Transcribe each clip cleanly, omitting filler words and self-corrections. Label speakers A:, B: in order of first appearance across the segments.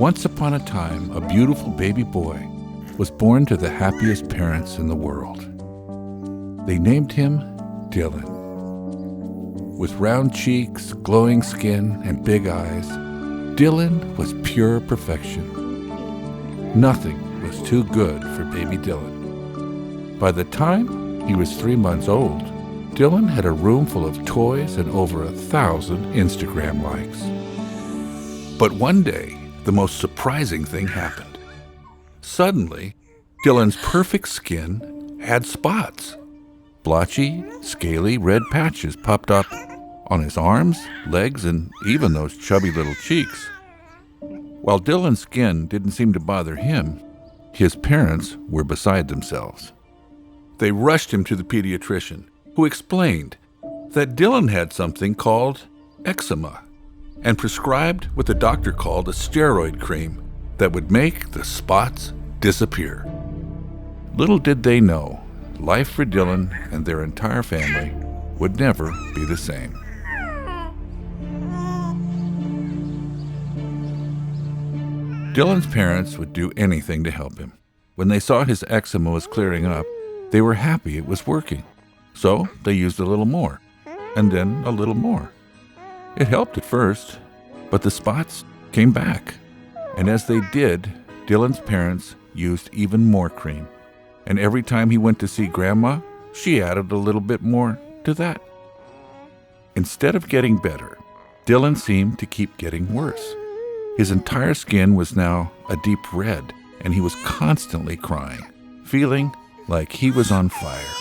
A: Once upon a time, a beautiful baby boy was born to the happiest parents in the world. They named him Dylan. With round cheeks, glowing skin, and big eyes, Dylan was pure perfection. Nothing was too good for baby Dylan. By the time he was 3 months old, Dylan had a room full of toys and over 1,000 Instagram likes. But one day, the most surprising thing happened. Suddenly, Dylan's perfect skin had spots. Blotchy, scaly red patches popped up on his arms, legs, and even those chubby little cheeks. While Dylan's skin didn't seem to bother him, his parents were beside themselves. They rushed him to the pediatrician, who explained that Dylan had something called eczema and prescribed what the doctor called a steroid cream that would make the spots disappear. Little did they know, life for Dylan and their entire family would never be the same. Dylan's parents would do anything to help him. When they saw his eczema was clearing up, they were happy it was working. So they used a little more, and then a little more. It helped at first, but the spots came back. And as they did, Dylan's parents used even more cream. And every time he went to see Grandma, she added a little bit more to that. Instead of getting better, Dylan seemed to keep getting worse. His entire skin was now a deep red, and he was constantly crying, feeling like he was on fire.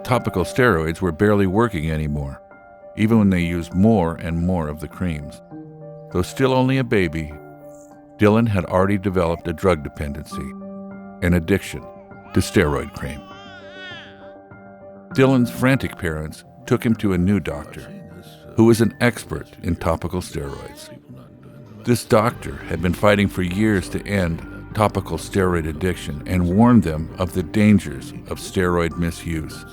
A: Topical steroids were barely working anymore, even when they used more and more of the creams. Though still only a baby, Dylan had already developed a drug dependency, an addiction to steroid cream. Dylan's frantic parents took him to a new doctor, who was an expert in topical steroids. This doctor had been fighting for years to end topical steroid addiction and warned them of the dangers of steroid misuse.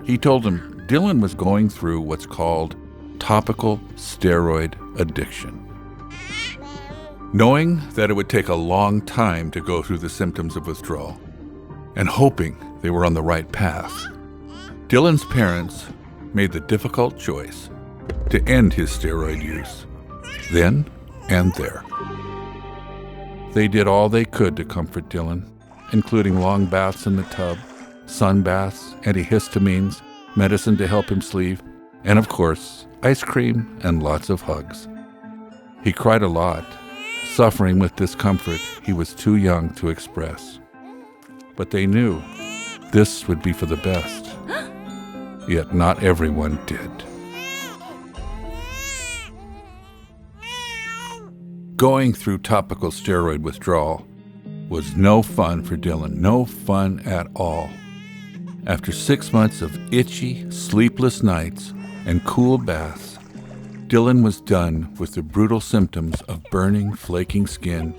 A: He told them Dylan was going through what's called topical steroid addiction. Knowing that it would take a long time to go through the symptoms of withdrawal, and hoping they were on the right path, Dylan's parents made the difficult choice to end his steroid use, then and there. They did all they could to comfort Dylan, including long baths in the tub, sun baths, antihistamines, medicine to help him sleep, and of course, ice cream and lots of hugs. He cried a lot, suffering with discomfort he was too young to express. But they knew this would be for the best. Yet not everyone did. Going through topical steroid withdrawal was no fun for Dylan, no fun at all. After 6 months of itchy, sleepless nights and cool baths, Dylan was done with the brutal symptoms of burning, flaking skin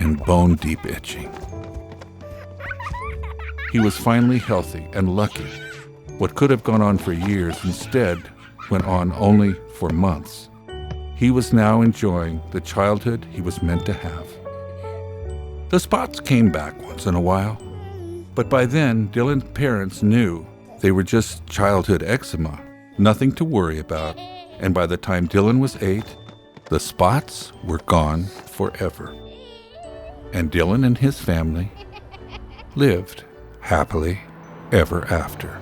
A: and bone-deep itching. He was finally healthy and lucky. What could have gone on for years instead went on only for months. He was now enjoying the childhood he was meant to have. The spots came back once in a while, but by then Dylan's parents knew they were just childhood eczema, nothing to worry about, and by the time Dylan was 8, the spots were gone forever. And Dylan and his family lived happily ever after.